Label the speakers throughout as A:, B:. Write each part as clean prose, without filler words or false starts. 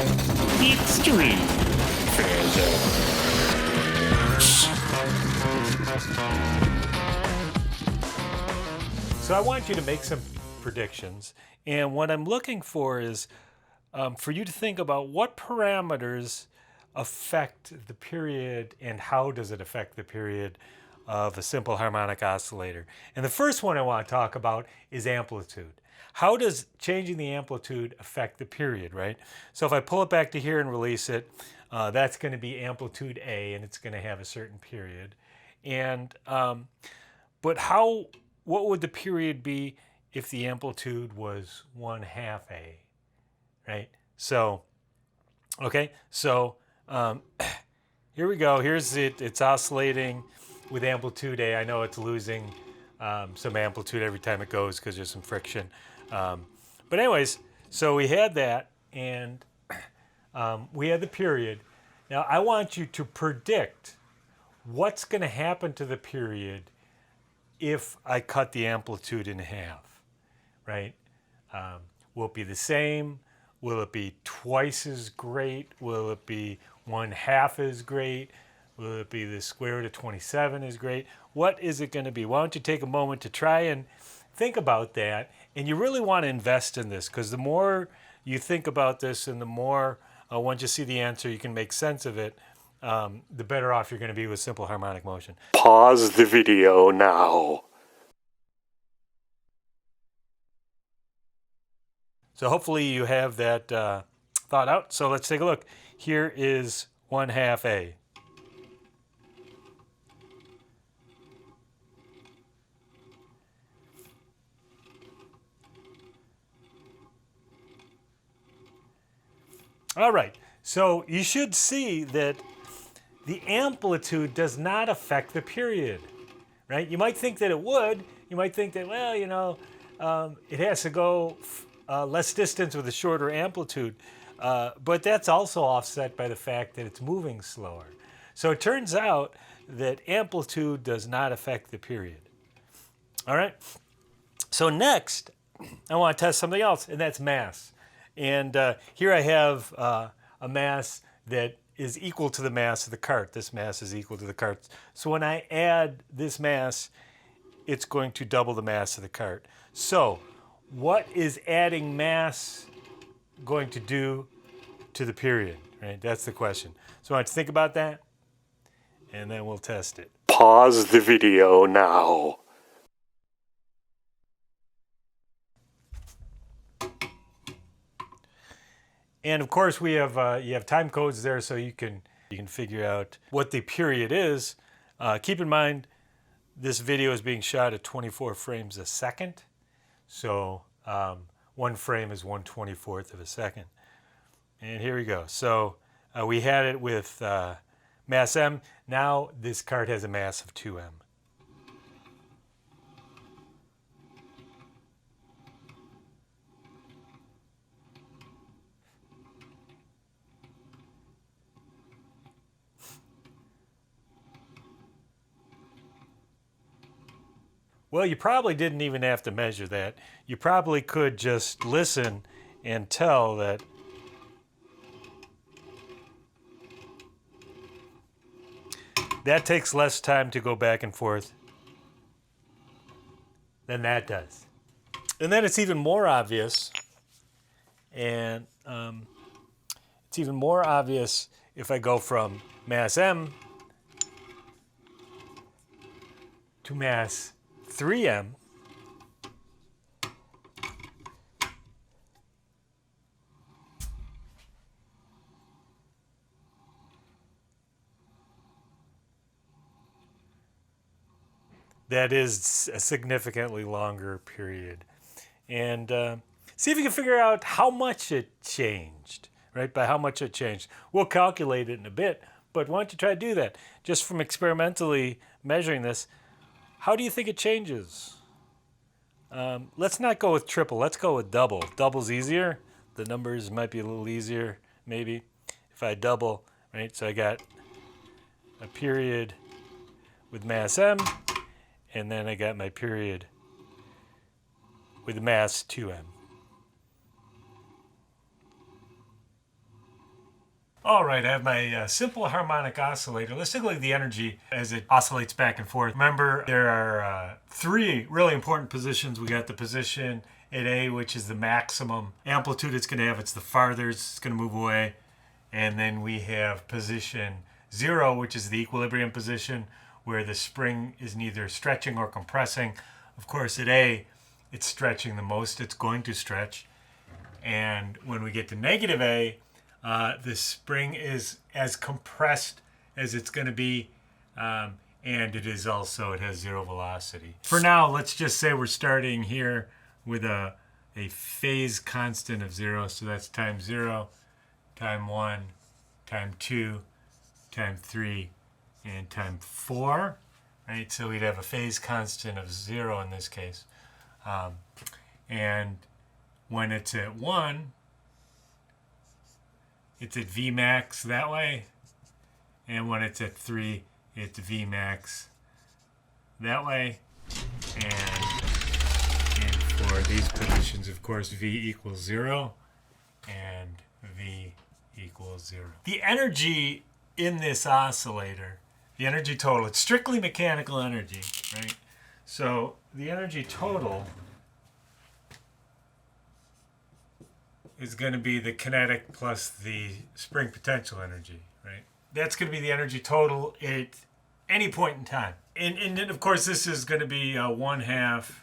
A: The extreme fair zone.
B: So I want you to make some predictions, and what I'm looking for is for you to think about what parameters affect the period and how does it affect the period of a simple harmonic oscillator. And the first one I want to talk about is amplitude. How does changing the amplitude affect the period, right? So if I pull it back to here and release it, that's going to be amplitude A, and it's going to have a certain period. And but what would the period be if the amplitude was 1/2 A, right? So, okay, so here we go. Here's it. It's oscillating with amplitude A. I know it's losing some amplitude every time it goes because there's some friction. But anyways, so we had that, and we had the period. Now I want you to predict what's going to happen to the period if I cut the amplitude in half, right? Will it be the same? Will it be twice as great? Will it be 1/2 as great? Will it be the square root of 27 as great? What is it going to be? Why don't you take a moment to try and think about that? And you really want to invest in this, because the more you think about this and the more once you see the answer you can make sense of it, the better off you're going to be with simple harmonic motion.
C: Pause the video now.
B: So hopefully you have that thought out. So let's take a look. Here is 1/2 A. All right, so you should see that the amplitude does not affect the period, right? You might think that it would. You might think that, well, you know, it has to go less distance with a shorter amplitude, but that's also offset by the fact that it's moving slower. So it turns out that amplitude does not affect the period. All right, so next I want to test something else, and that's mass. And here I have a mass that is equal to the mass of the cart. This mass is equal to the cart. So when I add this mass, it's going to double the mass of the cart. So what is adding mass going to do to the period, right? That's the question. So I want you to think about that, and then we'll test it.
C: Pause the video now.
B: And of course, we have you have time codes there, so you can figure out what the period is. Keep in mind, this video is being shot at 24 frames a second, so 1 frame is 1/24 of a second. And here we go. So we had it with mass m. Now this cart has a mass of 2m. Well, you probably didn't even have to measure that. You probably could just listen and tell that that takes less time to go back and forth than that does. And then it's even more obvious, and it's even more obvious if I go from mass m to mass 3m. That is a significantly longer period. And see if you can figure out how much it changed, right? By how much it changed. We'll calculate it in a bit, but why don't you try to do that? Just from experimentally measuring this, how do you think it changes? Let's not go with triple, let's go with double. Double's easier. The numbers might be a little easier, maybe. If I double, right? So I got a period with mass m, and then I got my period with mass 2m. All right, I have my simple harmonic oscillator. Let's take a look at the energy as it oscillates back and forth. Remember, there are three really important positions. We got the position at A, which is the maximum amplitude it's going to have. It's the farthest it's going to move away. And then we have position 0, which is the equilibrium position, where the spring is neither stretching or compressing. Of course, at A, it's stretching the most it's going to stretch. And when we get to negative A, the spring is as compressed as it's going to be, and it has 0 velocity. For now, let's just say we're starting here with a phase constant of 0. So that's time 0, time 1, time 2, time 3, and time 4. Right? So we'd have a phase constant of 0 in this case. And when it's at 1, it's at Vmax that way. And when it's at 3, it's Vmax that way. And for these positions, of course, V equals 0 and V equals 0. The energy in this oscillator, the energy total, it's strictly mechanical energy, right? So the energy total is going to be the kinetic plus the spring potential energy, right? That's going to be the energy total at any point in time. And then, of course, this is going to be 1/2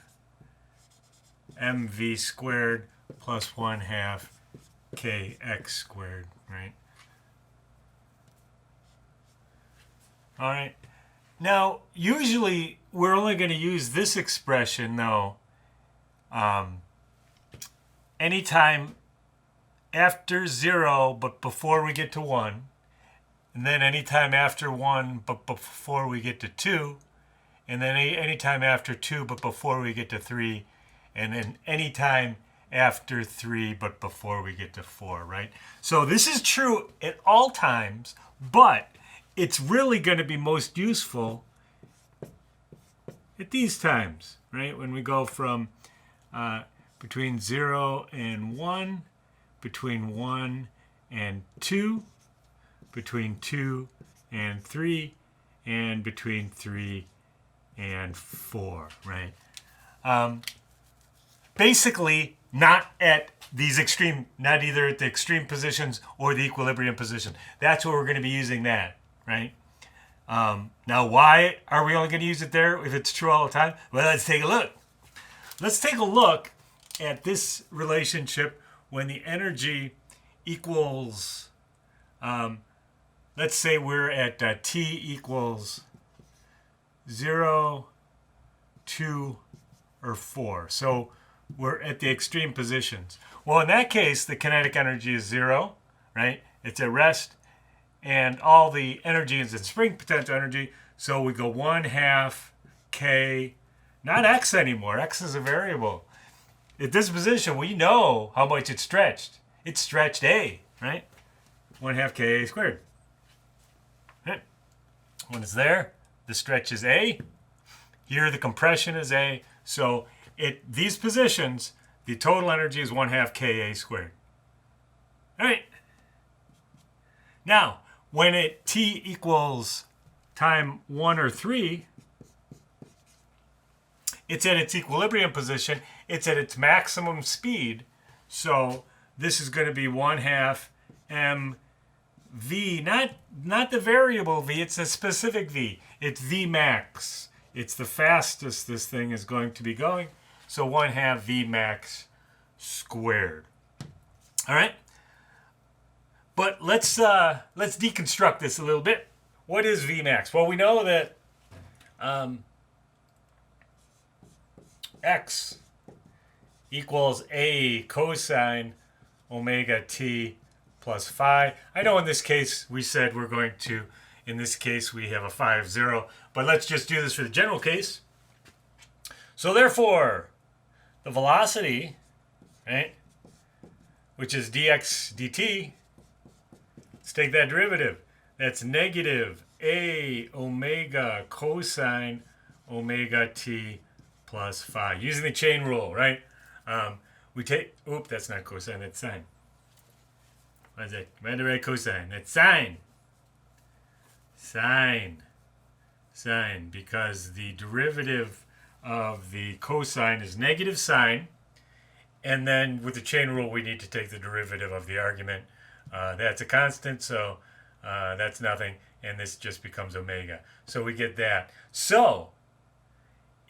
B: mv squared plus 1/2 kx squared, right? All right. Now, usually we're only going to use this expression, though, anytime after 0, but before we get to 1, and then anytime after 1, but before we get to 2, and then anytime after 2, but before we get to 3, and then anytime after 3, but before we get to 4, right? So this is true at all times, but it's really going to be most useful at these times, right? When we go from between 0 and 1, between 1 and 2, between 2 and 3, and between 3 and 4, right? Basically, not at these extreme, not either at the extreme positions or the equilibrium position. That's where we're going to be using that, right? Now, why are we only going to use it there if it's true all the time? Well, let's take a look. Let's take a look at this relationship when the energy equals, let's say we're at t equals 0, 2, or 4. So we're at the extreme positions. Well, in that case, the kinetic energy is 0, right? It's at rest, and all the energy is in spring potential energy. So we go 1/2 k, not x anymore. X is a variable. At this position, we know how much it's stretched. It's stretched A, right? 1/2 ka squared. Right? When it's there, the stretch is A. Here, the compression is A. So at these positions, the total energy is 1/2 ka squared. All right. Now, when at t equals time 1 or 3, it's at its equilibrium position. It's at its maximum speed. So this is going to be 1/2 mv, not the variable v, it's a specific v. It's v max. It's the fastest this thing is going to be going. So 1/2 v max squared. All right. But let's deconstruct this a little bit. What is v max? Well, we know that x equals a cosine omega t plus phi. I know in this case we said we're going to, in this case we have a phi of 0, but let's just do this for the general case. So therefore, the velocity, right, which is dx dt, let's take that derivative. That's negative a omega cosine omega t plus phi. Using the chain rule, right? We take, that's not cosine, that's sine. What is it? Right, the right cosine. That's sine. Sine. Sine. Because the derivative of the cosine is negative sine. And then with the chain rule, we need to take the derivative of the argument. That's a constant, so that's nothing. And this just becomes omega. So we get that. So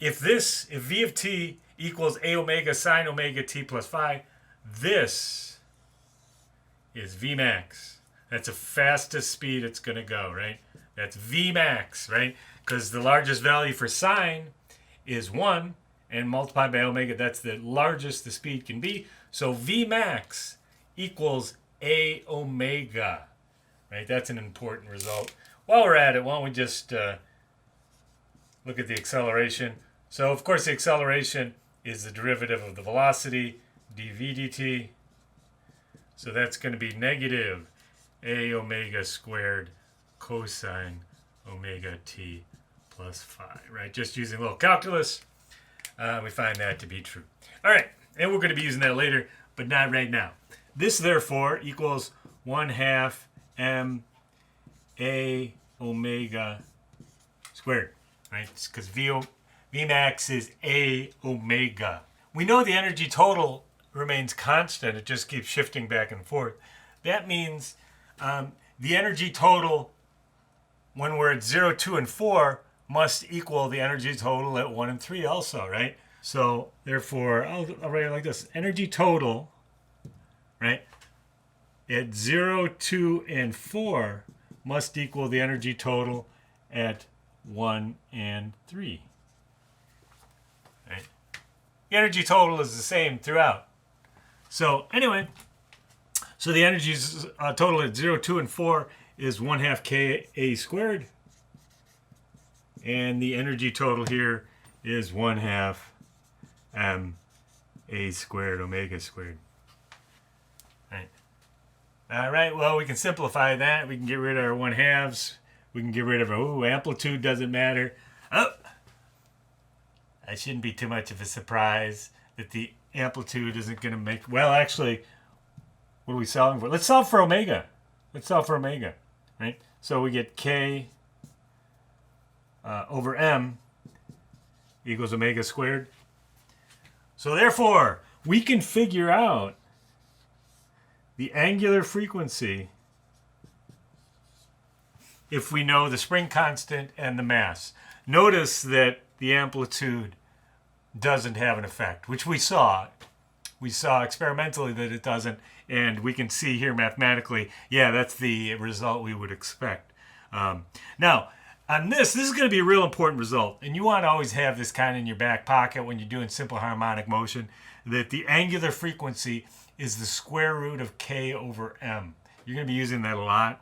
B: if v of t equals a omega sine omega t plus phi, this is V max. That's the fastest speed it's going to go, right? That's V max, right? Because the largest value for sine is 1, and multiplied by omega, that's the largest the speed can be. So V max equals a omega, right? That's an important result. While we're at it, why don't we just look at the acceleration. So, of course, the acceleration is the derivative of the velocity, dv dt. So that's going to be negative a omega squared cosine omega t plus phi, right? Just using a little calculus, we find that to be true. All right, and we're going to be using that later, but not right now. This, therefore, equals 1/2 m a omega squared, right? Because V max is a omega. We know the energy total remains constant. It just keeps shifting back and forth. That means the energy total when we're at 0, 2, and 4 must equal the energy total at 1 and 3 also, right? So therefore, I'll write it like this. Energy total, right, at 0, 2, and 4 must equal the energy total at 1 and 3. Right? The energy total is the same throughout. So anyway, so the energy total at 0, 2, and 4 is 1/2 Ka squared. And the energy total here is 1/2 m a squared omega squared. Right. All right, well, we can simplify that. We can get rid of our 1/2s. We can get rid of our, amplitude doesn't matter. Oh, that shouldn't be too much of a surprise that the amplitude isn't going to make, well, actually, what are we solving for? Let's solve for omega. Let's solve for omega, right? So we get K over M equals omega squared. So therefore, we can figure out the angular frequency if we know the spring constant and the mass. Notice that the amplitude doesn't have an effect, which we saw. We saw experimentally that it doesn't, and we can see here mathematically, yeah, that's the result we would expect. Now, on this is going to be a real important result, and you want to always have this kind of in your back pocket when you're doing simple harmonic motion, that the angular frequency is the square root of K over M. You're going to be using that a lot,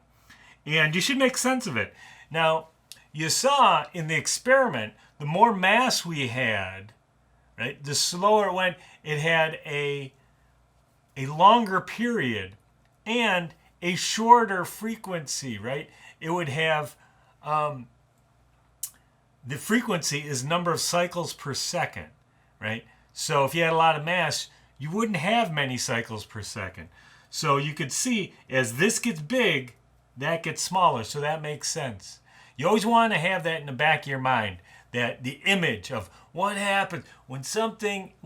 B: and you should make sense of it. Now, you saw in the experiment, the more mass we had, right, the slower it went. It had a longer period and a shorter frequency, right? It would have, the frequency is number of cycles per second, right? So if you had a lot of mass, you wouldn't have many cycles per second. So you could see as this gets big, that gets smaller. So that makes sense. You always want to have that in the back of your mind, that the image of what happens when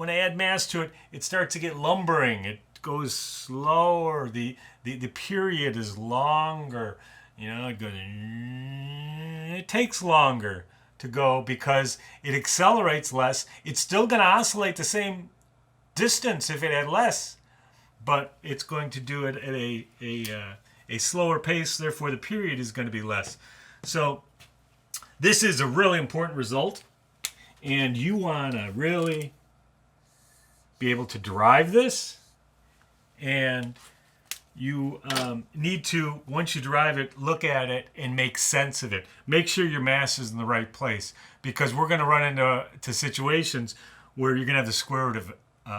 B: I add mass to it, it starts to get lumbering. It goes slower. The period is longer. You know, it takes longer to go because it accelerates less. It's still going to oscillate the same distance if it had less, but it's going to do it at a slower pace. Therefore, the period is going to be less. So this is a really important result, and you want to really be able to derive this, and you need to, once you derive it, look at it and make sense of it. Make sure your mass is in the right place, because we're going to run into situations where you're going to have the square root of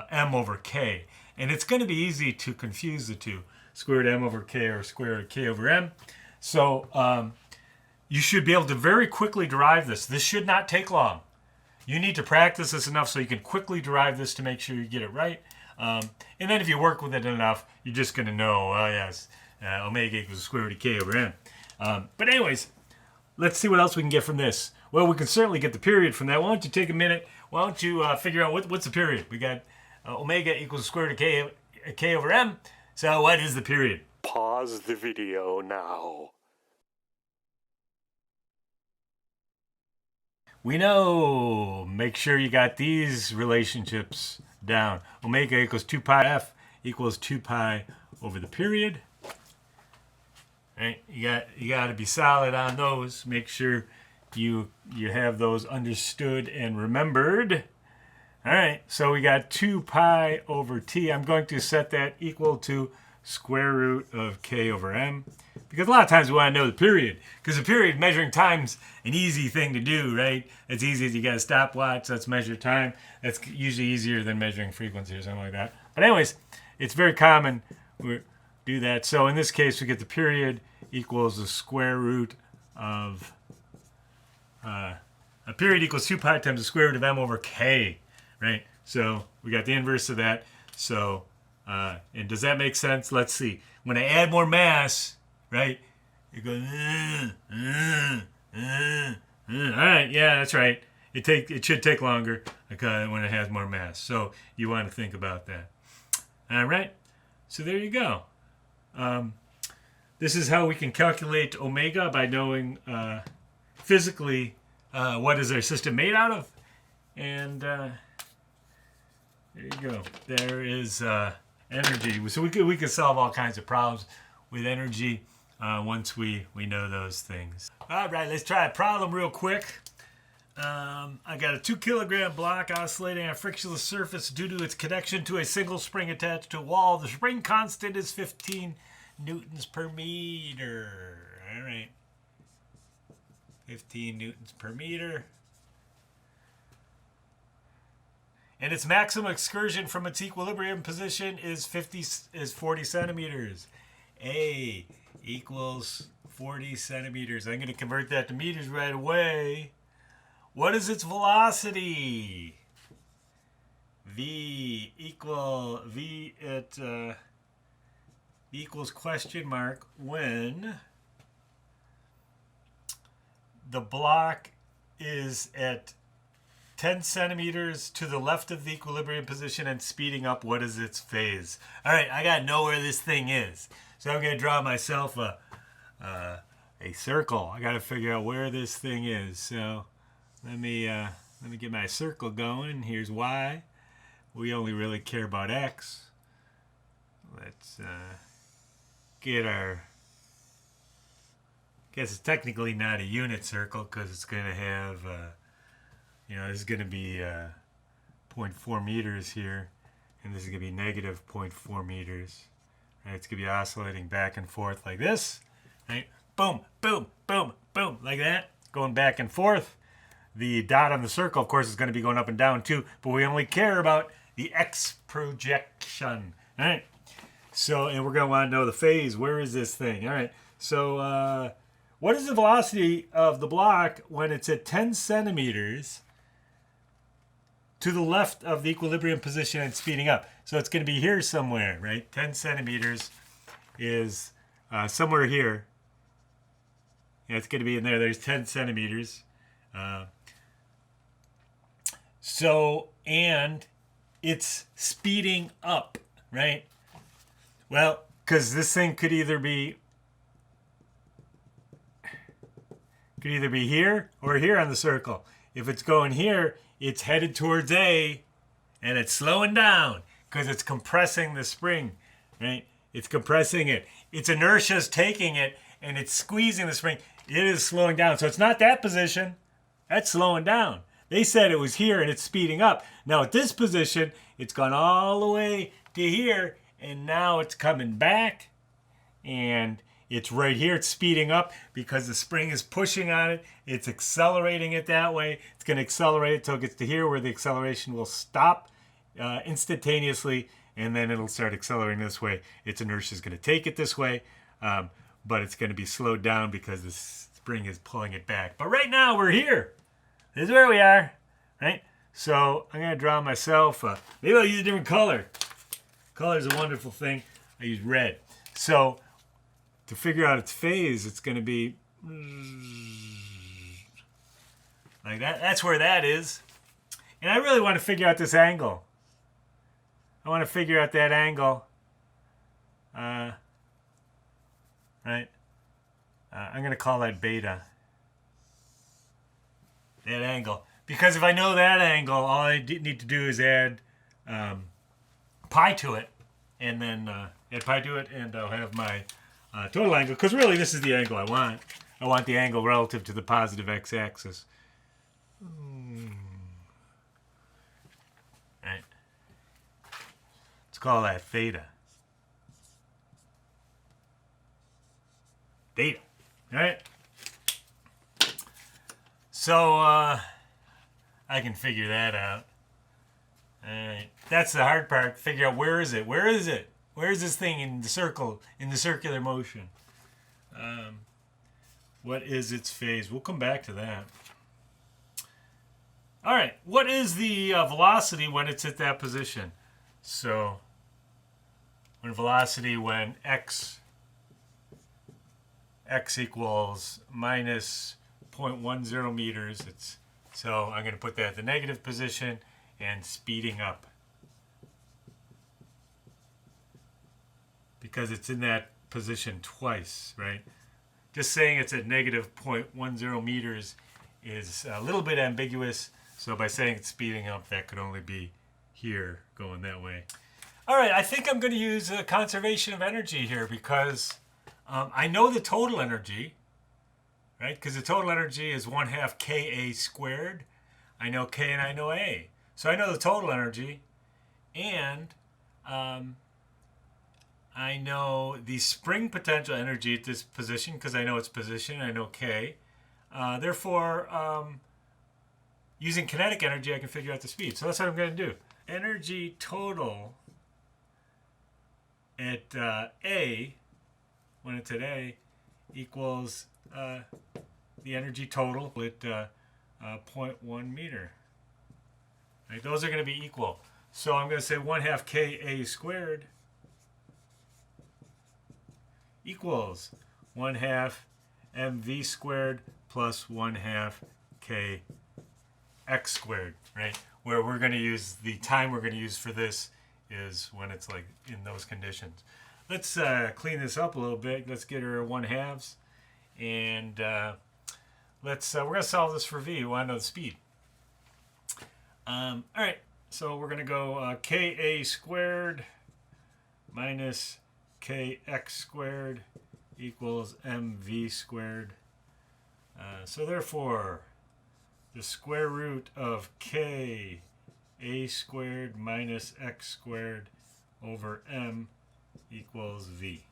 B: m over k, and it's going to be easy to confuse the two, square root m over k or square root of k over m. So you should be able to very quickly derive this. This should not take long. You need to practice this enough so you can quickly derive this to make sure you get it right. And then if you work with it enough, you're just going to know, oh yes, omega equals the square root of k over m. But anyways, let's see what else we can get from this. Well, we can certainly get the period from that. Why don't you take a minute? Why don't you figure out what's the period? We got omega equals the square root of k over m. So what is the period?
C: Pause the video now.
B: We know. Make sure you got these relationships down. Omega equals 2 pi f equals 2 pi over the period. Right? You got to be solid on those. Make sure you have those understood and remembered. All right, so we got 2 pi over t. I'm going to set that equal to square root of k over m, because a lot of times we want to know the period, because the period, measuring time's an easy thing to do, right? It's easy. You got a stopwatch, let's measure time. That's usually easier than measuring frequency or something like that. But anyways, it's very common we do that. So in this case, we get the period equals the square root of a period equals 2 pi times the square root of m over k, right? So we got the inverse of that. So and does that make sense? Let's see. When I add more mass, right, it goes, all right, yeah, that's right. It should take longer when it has more mass. So you want to think about that. All right, so there you go. This is how we can calculate omega, by knowing physically what is our system made out of. And there you go. There is energy. So we can solve all kinds of problems with energy once we know those things. All right, let's try a problem real quick. I got a 2 kilogram block oscillating on a frictionless surface due to its connection to a single spring attached to a wall. The spring constant is 15 newtons per meter. All right. 15 newtons per meter. And its maximum excursion from its equilibrium position is 40 centimeters. A equals 40 centimeters. I'm going to convert that to meters right away. What is its velocity? V equals question mark when the block is at 10 centimeters to the left of the equilibrium position and speeding up. What is its phase? All right, I got to know where this thing is. So I'm going to draw myself a circle. I got to figure out where this thing is. So let me get my circle going. Here's Y. We only really care about X. Let's get our... Guess it's technically not a unit circle because it's going to have... this is going to be 0.4 meters here, and this is going to be negative 0.4 meters. Right, it's going to be oscillating back and forth like this. Right? Boom, boom, boom, boom, like that, going back and forth. The dot on the circle, of course, is going to be going up and down too, but we only care about the x projection. All right. So, and we're going to want to know the phase. Where is this thing? All right. So, what is the velocity of the block when it's at 10 centimeters to the left of the equilibrium position and speeding up? So it's going to be here somewhere, right? 10 centimeters is somewhere here. Yeah, it's going to be in there. There's 10 centimeters. And it's speeding up, right? Well, because this thing could either be here or here on the circle. If it's going here, it's headed towards A, and it's slowing down because it's compressing the spring, right? It's compressing it. Its inertia is taking it, and it's squeezing the spring. It is slowing down. So it's not that position. That's slowing down. They said it was here, and it's speeding up. Now at this position, it's gone all the way to here, and now it's coming back, and it's right here. It's speeding up because the spring is pushing on it. It's accelerating it that way. It's going to accelerate it until it gets to here where the acceleration will stop instantaneously, and then it'll start accelerating this way. Its inertia is going to take it this way, but it's going to be slowed down because the spring is pulling it back. But right now we're here. This is where we are, right? So I'm going to draw myself, maybe I'll use a different color. Color is a wonderful thing. I use red. So to figure out its phase, it's going to be like that. That's where that is. And I really want to figure out this angle. I want to figure out that angle. Right? I'm going to call that beta. That angle. Because if I know that angle, all I need to do is add pi to it. And then add pi to it, and I'll have my total angle. Because really, this is the angle I want. I want the angle relative to the positive x-axis. Right. Let's call that theta. Theta. All right. So I can figure that out. All right. That's the hard part. Figure out where is it? Where is it? Where is this thing in the circle, in the circular motion? What is its phase? We'll come back to that. All right. What is the velocity when it's at that position? So when velocity when x equals minus 0.10 meters, so I'm going to put that at the negative position and speeding up. Because it's in that position twice, right? Just saying it's at negative 0.10 meters is a little bit ambiguous. So by saying it's speeding up, that could only be here going that way. All right, I think I'm going to use conservation of energy here because I know the total energy, right? Because the total energy is 1/2 Ka squared. I know K and I know A. So I know the total energy, and I know the spring potential energy at this position because I know its position. I know K. Therefore, using kinetic energy, I can figure out the speed. So that's what I'm going to do. Energy total at A, when it's at A, equals the energy total at 0.1 meter. Right? Those are going to be equal. So I'm going to say 1/2 Ka squared equals 1/2 mv squared plus 1/2 kx squared, right? Where we're going to use, the time we're going to use for this is when it's like in those conditions. Let's clean this up a little bit. Let's get our 1/2s, and we're going to solve this for v. We want to know the speed. All right, so we're going to go Ka squared minus Kx squared equals mv squared. So therefore, the square root of Ka squared minus x squared over m equals v.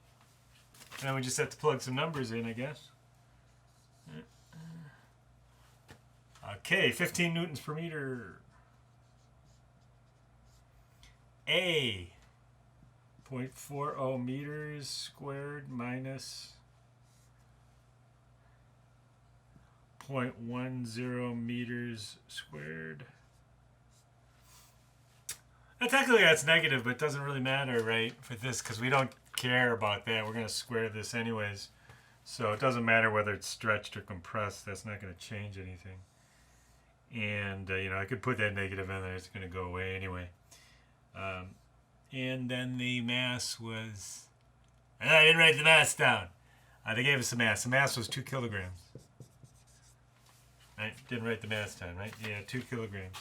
B: And then we just have to plug some numbers in, I guess. K, 15 newtons per meter. A, 0.40 meters squared minus 0.10 meters squared. Now, technically that's negative, but it doesn't really matter, right, for this, because we don't care about that. We're going to square this anyways. So it doesn't matter whether it's stretched or compressed. That's not going to change anything. And, I could put that negative in there. It's going to go away anyway. And then the mass was... I didn't write the mass down. They gave us the mass. The mass was 2 kilograms. I didn't write the mass down, right? Yeah, 2 kilograms.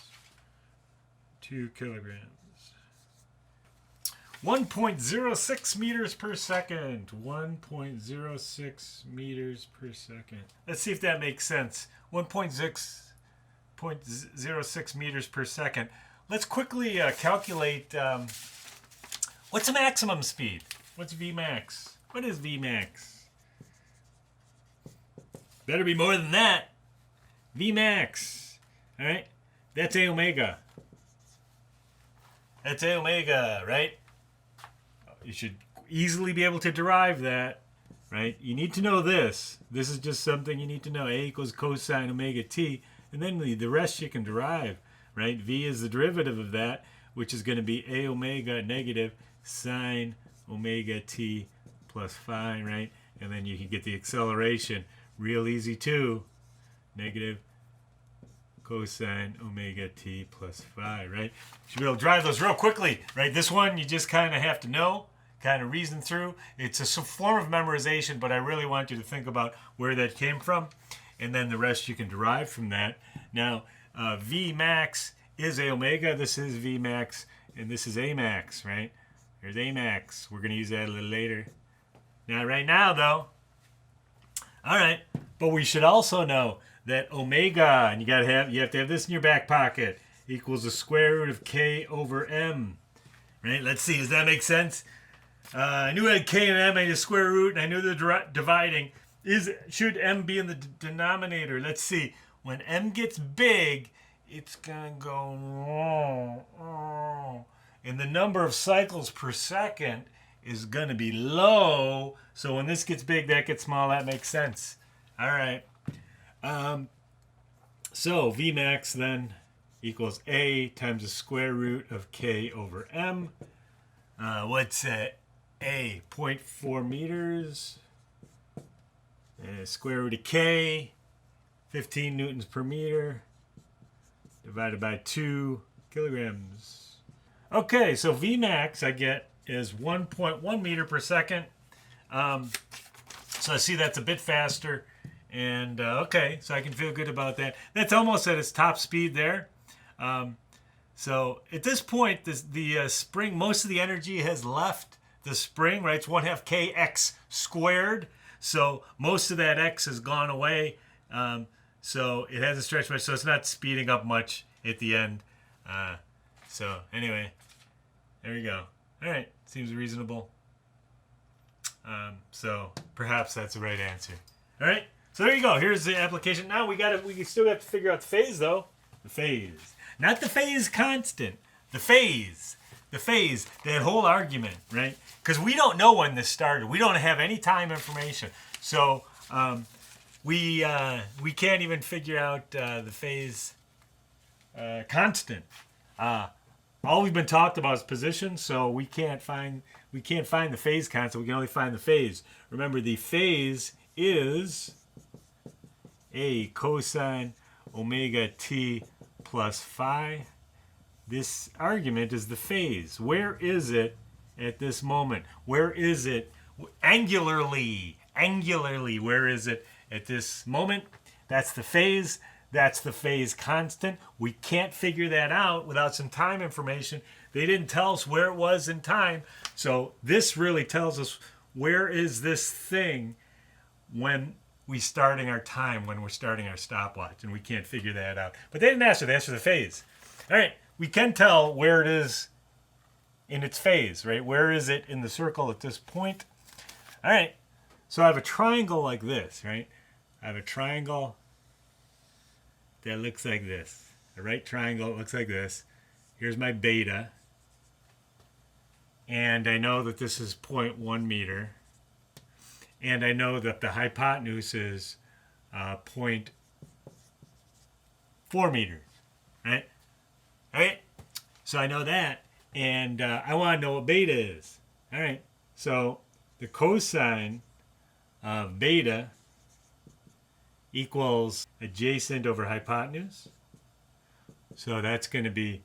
B: 2 kilograms. 1.06 meters per second. 1.06 meters per second. Let's see if that makes sense. 1.06 meters per second. Let's quickly calculate what's the maximum speed? What's Vmax? What is Vmax? Better be more than that. Vmax. All right? That's A omega. That's A omega, right? You should easily be able to derive that, right? You need to know this. This is just something you need to know. A equals cosine omega t. And then the rest you can derive, right? V is the derivative of that, which is going to be A omega negative sine omega t plus phi, right? And then you can get the acceleration real easy too. Negative cosine omega t plus phi, right? Should be able to drive those real quickly, right? This one you just kind of have to know, kind of reason through. It's a form of memorization, but I really want you to think about where that came from, and then the rest you can derive from that. Now, V max is A omega. This is V max, and this is A max, right? There's A max. We're going to use that a little later. Not right now, though. All right, but we should also know that omega, and you have to have this in your back pocket, equals the square root of k over m. Right? Let's see. Does that make sense? I knew I had k and m. I had a square root, and I knew they're dividing. Should m be in the denominator? Let's see. When m gets big, it's gonna go, and the number of cycles per second is gonna be low. So when this gets big, that gets small. That makes sense. All right. So Vmax then equals A times the square root of K over M. What's A? 0.4 meters. Square root of K, 15 newtons per meter, divided by 2 kilograms. Okay, so Vmax I get is 1.1 meter per second. So I see that's a bit faster. And okay, so I can feel good about that. That's almost at its top speed there. So at this point, the spring, most of the energy has left the spring, right? It's 1/2 kx squared. So most of that x has gone away. So it hasn't stretched much. So it's not speeding up much at the end. So anyway, there you go. All right, seems reasonable. So perhaps that's the right answer. All right. So there you go. Here's the application. Now we still have to figure out the phase though. The phase. Not the phase constant. The phase. The phase. That whole argument, right? Because we don't know when this started. We don't have any time information. So we can't even figure out the phase constant. All we've been talked about is position, so we can't find the phase constant. We can only find the phase. Remember, the phase is A cosine omega t plus phi. This argument is the phase. Where is it at this moment? Where is it angularly? Angularly, where is it at this moment? That's the phase. That's the phase constant. We can't figure that out without some time information. They didn't tell us where it was in time. So this really tells us where is this thing when we're starting our time, when we're starting our stopwatch, and we can't figure that out. But they didn't ask for that. They asked for the phase. All right, we can tell where it is in its phase, right? Where is it in the circle at this point? All right, so I have a triangle like this, right? I have a triangle that looks like this. A right triangle looks like this. Here's my beta. And I know that this is 0.1 meter. And I know that the hypotenuse is 0.4 meters, right? All right, so I know that. And I want to know what beta is. All right, so the cosine of beta equals adjacent over hypotenuse. So that's going to be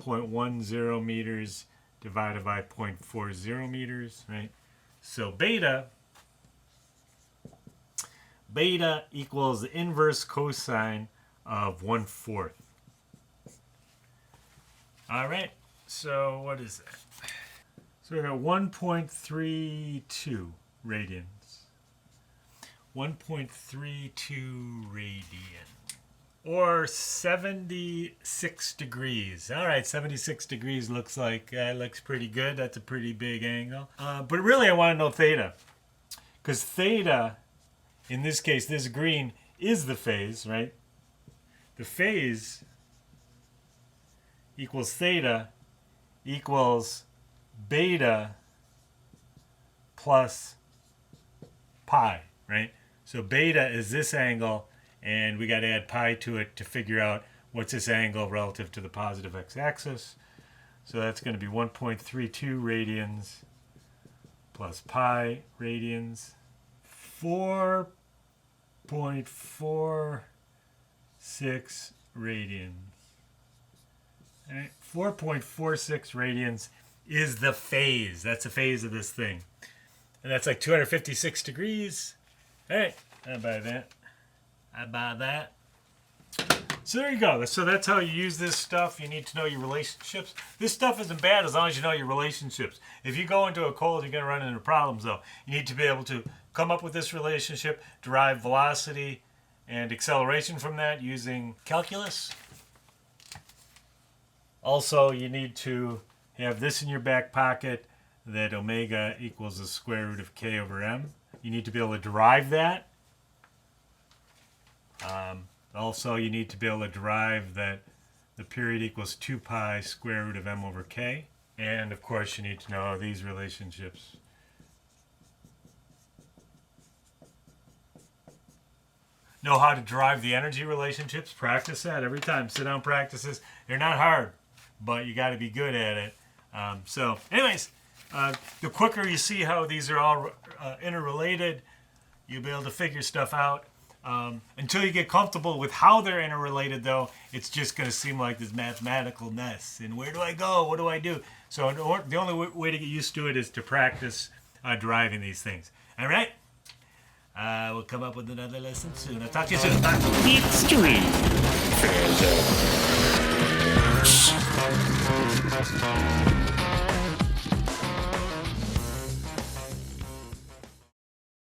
B: 0.10 meters divided by 0.40 meters, right? So beta equals the inverse cosine of 1/4. All right, so what is that? So we got 1.32 radians. 1.32 radian, or 76 degrees. All right, 76 degrees looks pretty good. That's a pretty big angle. But really, I want to know theta, because theta, in this case, this green is the phase, right? The phase equals theta equals beta plus pi, right? So beta is this angle, and we got to add pi to it to figure out what's this angle relative to the positive x-axis. So that's going to be 1.32 radians plus pi radians. 4.46 radians. All right, 4.46 radians is the phase. That's the phase of this thing. And that's like 256 degrees. All right, I buy that. I buy that. So there you go. So that's how you use this stuff. You need to know your relationships. This stuff isn't bad as long as you know your relationships. If you go into a cold, you're going to run into problems, though. You need to be able to come up with this relationship, derive velocity and acceleration from that using calculus. Also, you need to have this in your back pocket, that omega equals the square root of k over m. You need to be able to derive that. Also, you need to be able to derive that the period equals 2 pi square root of m over k. And, of course, you need to know these relationships. Know how to derive the energy relationships. Practice that every time. Sit down practices. They're not hard, but you got to be good at it. So, anyways, the quicker you see how these are all interrelated, you'll be able to figure stuff out. Until you get comfortable with how they're interrelated, though, it's just going to seem like this mathematical mess. And where do I go? What do I do? So the only way to get used to it is to practice deriving these things. All right? We'll come up with another lesson soon. I'll talk to you soon. Bye.
A: Extreme physics.